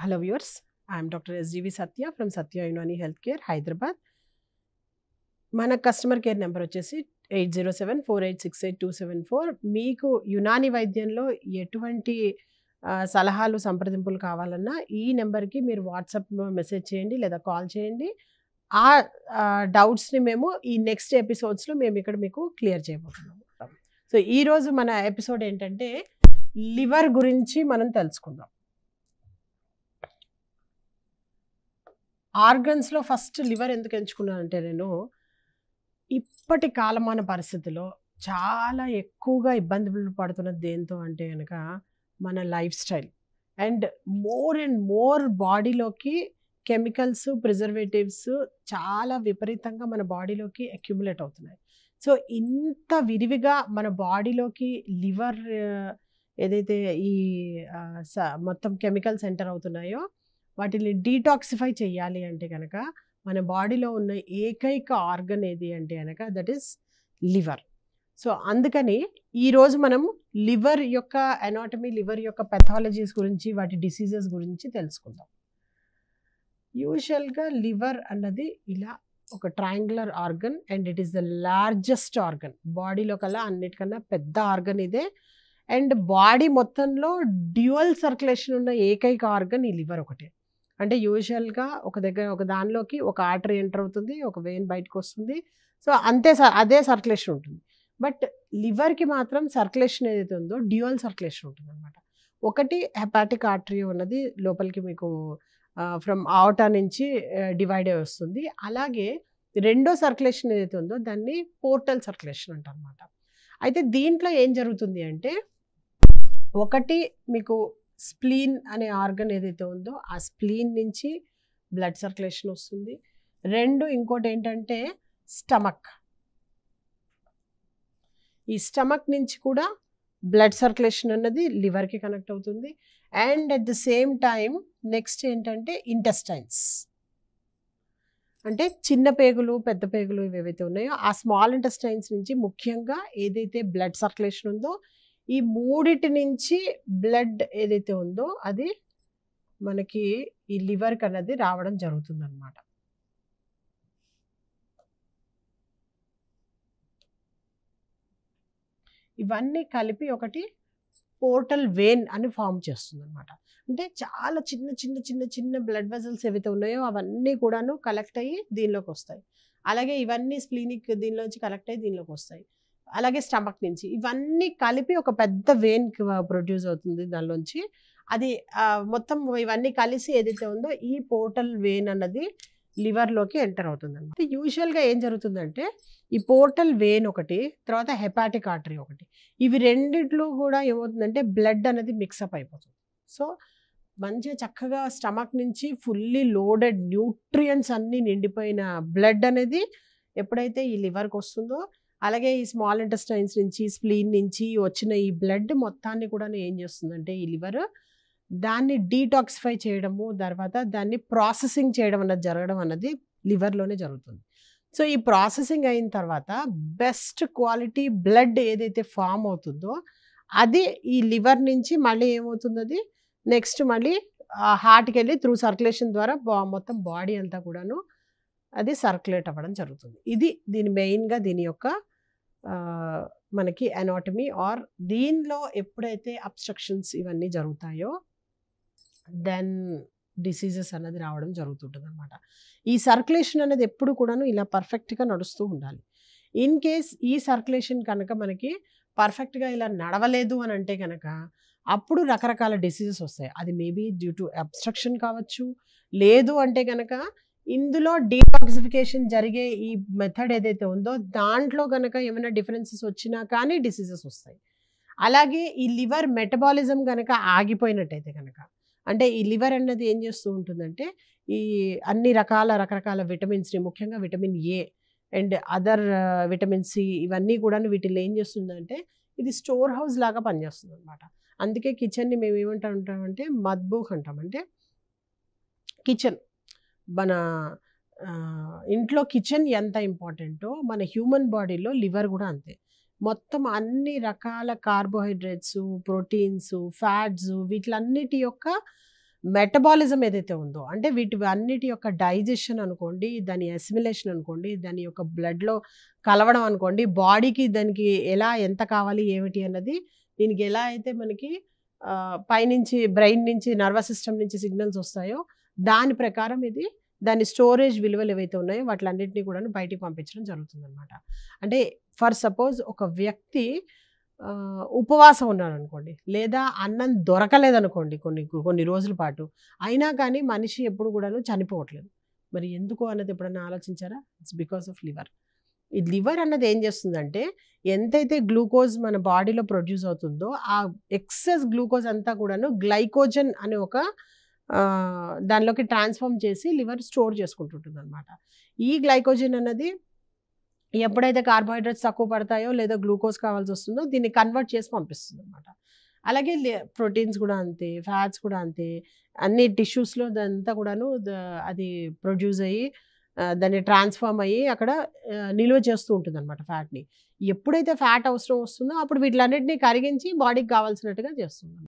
Hello viewers, I am Dr. SGV Satya from Satya Unani Healthcare, Hyderabad. మన customer care number వచ్చేసి 8074868274. మీకు యునాని వైద్యంలో ఎటువంటి సలహాలు సంప్రదింపులు కావాలన్నా ఈ నెంబర్కి మీరు వాట్సాప్ మెసేజ్ చేయండి లేదా కాల్ చేయండి. ఆ డౌట్స్ని మేము ఈ నెక్స్ట్ ఎపిసోడ్స్లో మేము ఇక్కడ మీకు క్లియర్ చేయబోతున్నాము. సో ఈరోజు మన ఎపిసోడ్ ఏంటంటే లివర్ గురించి మనం తెలుసుకుందాం. ఆర్గన్స్లో ఫస్ట్ లివర్ ఎందుకు ఎంచుకున్నానంటే నేను ఇప్పటి కాలమాన పరిస్థితిలో చాలా ఎక్కువగా ఇబ్బందులు పడుతున్నది దేంతో అంటే కనుక మన లైఫ్ స్టైల్ అండ్ మోర్ బాడీలోకి కెమికల్స్ ప్రిజర్వేటివ్స్ చాలా విపరీతంగా మన బాడీలోకి అక్యుములేట్ అవుతున్నాయి. సో ఇంత విరివిగా మన బాడీలోకి లివర్ ఏదైతే ఈ మొత్తం కెమికల్స్ ఎంటర్ అవుతున్నాయో వాటిని డీటాక్సిఫై చేయాలి అంటే కనుక మన బాడీలో ఉన్న ఏకైక ఆర్గన్ ఏది అంటే కనుక దట్ ఈస్ లివర్. సో అందుకని ఈరోజు మనం లివర్ యొక్క అనాటమీ, లివర్ యొక్క పెథాలజీస్ గురించి, వాటి డిసీజెస్ గురించి తెలుసుకుందాం. యూజువల్గా లివర్ అన్నది ఇలా ఒక triangular organ and it is the largest organ. బాడీలో కల్లా అన్నిటికన్నా పెద్ద ఆర్గన్ ఇదే. అండ్ బాడీ మొత్తంలో డ్యూయల్ సర్క్యులేషన్ ఉన్న ఏకైక ఆర్గన్ ఈ లివర్ ఒకటే. అంటే యూజువల్గా ఒక దానిలోకి ఒక ఆర్టరీ ఎంటర్ అవుతుంది, ఒక వెయిన్ బయటకు వస్తుంది. సో అదే సర్క్యులేషన్ ఉంటుంది. బట్ లివర్కి మాత్రం సర్క్యులేషన్ ఏదైతే ఉందో డ్యూయల్ సర్క్యులేషన్ ఉంటుంది అనమాట. ఒకటి హెపాటిక్ ఆర్టరీ ఉన్నది లోపలికి మీకు ఫ్రమ్ ఆవటా నుంచి డివైడ్ అయి వస్తుంది. అలాగే రెండో సర్క్యులేషన్ ఏదైతే ఉందో దాన్ని పోర్టల్ సర్క్యులేషన్ అంటారనమాట. అయితే దీంట్లో ఏం జరుగుతుంది అంటే ఒకటి మీకు స్ప్లీన్ అనే ఆర్గన్ ఏదైతే ఉందో ఆ స్ప్లీన్ నుంచి బ్లడ్ సర్క్యులేషన్ వస్తుంది. ఇంకోటి ఏంటంటే స్టమక్. ఈ స్టమక్ నుంచి కూడా బ్లడ్ సర్క్యులేషన్ అన్నది లివర్కి కనెక్ట్ అవుతుంది. And at the same time next ఏంటంటే ఇంటెస్టైన్స్. అంటే చిన్న పేగులు, పెద్ద పేగులు ఏవైతే ఉన్నాయో ఆ స్మాల్ ఇంటెస్టైన్స్ నుంచి ముఖ్యంగా ఏదైతే బ్లడ్ సర్క్యులేషన్ ఉందో ఈ మూడిటి నుంచి బ్లడ్ ఏదైతే ఉందో అది మనకి ఈ లివర్కి అన్నది రావడం జరుగుతుంది అనమాట. ఇవన్నీ కలిపి ఒకటి పోర్టల్ వెయిన్ అని ఫామ్ చేస్తుంది అనమాట. అంటే చాలా చిన్న చిన్న చిన్న చిన్న బ్లడ్ వెజల్స్ ఏవైతే ఉన్నాయో అవన్నీ కూడాను కలెక్ట్ అయ్యి దీనిలోకి వస్తాయి. అలాగే ఇవన్నీ స్ప్లీనిక్ దీనిలోంచి కలెక్ట్ అయ్యి దీనిలోకి వస్తాయి. అలాగే స్టమక్ నుంచి ఇవన్నీ కలిపి ఒక పెద్ద వెయిన్ ప్రొడ్యూస్ అవుతుంది దానిలోంచి. అది మొత్తం ఇవన్నీ కలిసి ఏదైతే ఉందో ఈ పోర్టల్ వెయిన్ అన్నది లివర్లోకి ఎంటర్ అవుతుంది అనమాట. యూజువల్గా ఏం జరుగుతుందంటే ఈ పోర్టల్ వెయిన్ ఒకటి, తర్వాత హెపాటిక్ ఆర్టరీ ఒకటి, ఇవి రెండిట్లో కూడా ఏమవుతుందంటే బ్లడ్ అనేది మిక్సప్ అయిపోతుంది. సో మంచిగా చక్కగా స్టమక్ నుంచి ఫుల్లీ లోడెడ్ న్యూట్రియంట్స్ అన్నీ నిండిపోయిన బ్లడ్ అనేది ఎప్పుడైతే ఈ లివర్కి వస్తుందో అలాగే ఈ స్మాల్ ఇంటెస్టైన్స్ నుంచి స్ప్లీన్ నుంచి వచ్చిన ఈ బ్లడ్ మొత్తాన్ని కూడా ఏం చేస్తుందంటే ఈ లివర్ దాన్ని డీటాక్సిఫై చేయడము, తర్వాత దాన్ని ప్రాసెసింగ్ చేయడం అన్నది జరగడం అన్నది లివర్లోనే జరుగుతుంది. సో ఈ ప్రాసెసింగ్ అయిన తర్వాత బెస్ట్ క్వాలిటీ బ్లడ్ ఏదైతే ఫామ్ అవుతుందో అది ఈ లివర్ నుంచి మళ్ళీ ఏమవుతుంది, అది నెక్స్ట్ మళ్ళీ హార్ట్కి వెళ్ళి త్రూ సర్క్యులేషన్ ద్వారా మొత్తం బాడీ అంతా కూడాను అది సర్క్యులేట్ అవ్వడం జరుగుతుంది. ఇది మెయిన్గా దీని యొక్క మనకి అనాటమీ. ఆర్ దీనిలో ఎప్పుడైతే అబ్స్ట్రక్షన్స్ ఇవన్నీ జరుగుతాయో దెన్ డిసీజెస్ అనేది రావడం జరుగుతుంటుంది అనమాట. ఈ సర్క్యులేషన్ అనేది ఎప్పుడు కూడాను ఇలా పర్ఫెక్ట్గా నడుస్తూ ఉండాలి. ఇన్ కేస్ ఈ సర్క్యులేషన్ కనుక మనకి పర్ఫెక్ట్గా ఇలా నడవలేదు అని అంటే కనుక అప్పుడు రకరకాల డిసీజెస్ వస్తాయి. అది మేబీ డ్యూ టు అబ్స్ట్రక్షన్ కావచ్చు, లేదు అంటే కనుక ఇందులో డీటాక్సిఫికేషన్ జరిగే ఈ మెథడ్ ఏదైతే ఉందో దాంట్లో కనుక ఏమైనా డిఫరెన్సెస్ వచ్చినా కానీ డిసీజెస్ వస్తాయి. అలాగే ఈ లివర్ మెటబాలిజం కనుక ఆగిపోయినట్టయితే కనుక, అంటే ఈ లివర్ అన్నది ఏం చేస్తూ ఉంటుందంటే ఈ అన్ని రకరకాల విటమిన్స్ని, ముఖ్యంగా vitamin A and other vitamin C ఇవన్నీ కూడా వీటిని ఏం చేస్తుందంటే ఇది స్టోర్ హౌస్ లాగా పనిచేస్తుంది అనమాట. అందుకే కిచెన్ని మేము ఏమంటామంటే మద్బూహ్ అంటాం. అంటే కిచెన్, మన ఇంట్లో కిచెన్ ఎంత ఇంపార్టెంటో మన హ్యూమన్ బాడీలో లివర్ కూడా అంతే. మొత్తం అన్ని రకాల కార్బోహైడ్రేట్స్, ప్రోటీన్స్, ఫ్యాట్స్ వీటిలన్నిటి యొక్క మెటబాలిజం ఏదైతే ఉందో, అంటే వీటి అన్నిటి యొక్క డైజెషన్ అనుకోండి, దాని అసిమిలేషన్ అనుకోండి, దాని యొక్క బ్లడ్లో కలవడం అనుకోండి, బాడీకి దానికి ఎలా ఎంత కావాలి ఏమిటి అన్నది, దీనికి ఎలా అయితే మనకి పైనుంచి బ్రెయిన్ నుంచి నర్వస్ సిస్టమ్ నుంచి సిగ్నల్స్ వస్తాయో దాని ప్రకారం ఇది దాని స్టోరేజ్ విలువలు ఏవైతే ఉన్నాయో వాటిలన్నింటినీ కూడా బయటికి పంపించడం జరుగుతుంది అనమాట. అంటే ఫర్ సపోజ్ ఒక వ్యక్తి ఉపవాసం ఉన్నాడు అనుకోండి, లేదా అన్నం దొరకలేదనుకోండి కొన్ని రోజుల పాటు, అయినా కానీ మనిషి ఎప్పుడు కూడాను చనిపోవట్లేదు. మరి ఎందుకు అన్నది ఎప్పుడన్నా ఆలోచించారా? It's because of liver. ఈ లివర్ అన్నది ఏం చేస్తుందంటే, ఎంతైతే గ్లూకోజ్ మన బాడీలో ప్రొడ్యూస్ అవుతుందో ఆ ఎక్సెస్ గ్లూకోజ్ అంతా కూడాను గ్లైకోజన్ అనే ఒక దానిలోకి ట్రాన్స్ఫార్మ్ చేసి లివర్ స్టోర్ చేసుకుంటుంటుంది అనమాట. ఈ గ్లైకోజన్ అన్నది ఎప్పుడైతే కార్బోహైడ్రేట్స్ తక్కువ పడతాయో లేదా గ్లూకోజ్ కావాల్సి వస్తుందో దీన్ని కన్వర్ట్ చేసి పంపిస్తుంది అనమాట. అలాగే ప్రోటీన్స్ కూడా అంతే, ఫ్యాట్స్ కూడా అంతే, అన్ని టిష్యూస్లో అదంతా కూడాను అది ప్రొడ్యూస్ అయ్యి దాన్ని ట్రాన్స్ఫార్మ్ అయ్యి అక్కడ నిల్వ చేస్తూ ఉంటుంది అనమాట ఫ్యాట్ని. ఎప్పుడైతే ఫ్యాట్ అవసరం వస్తుందో అప్పుడు వీటిలన్నింటినీ కరిగించి బాడీకి కావాల్సినట్టుగా చేస్తుంది.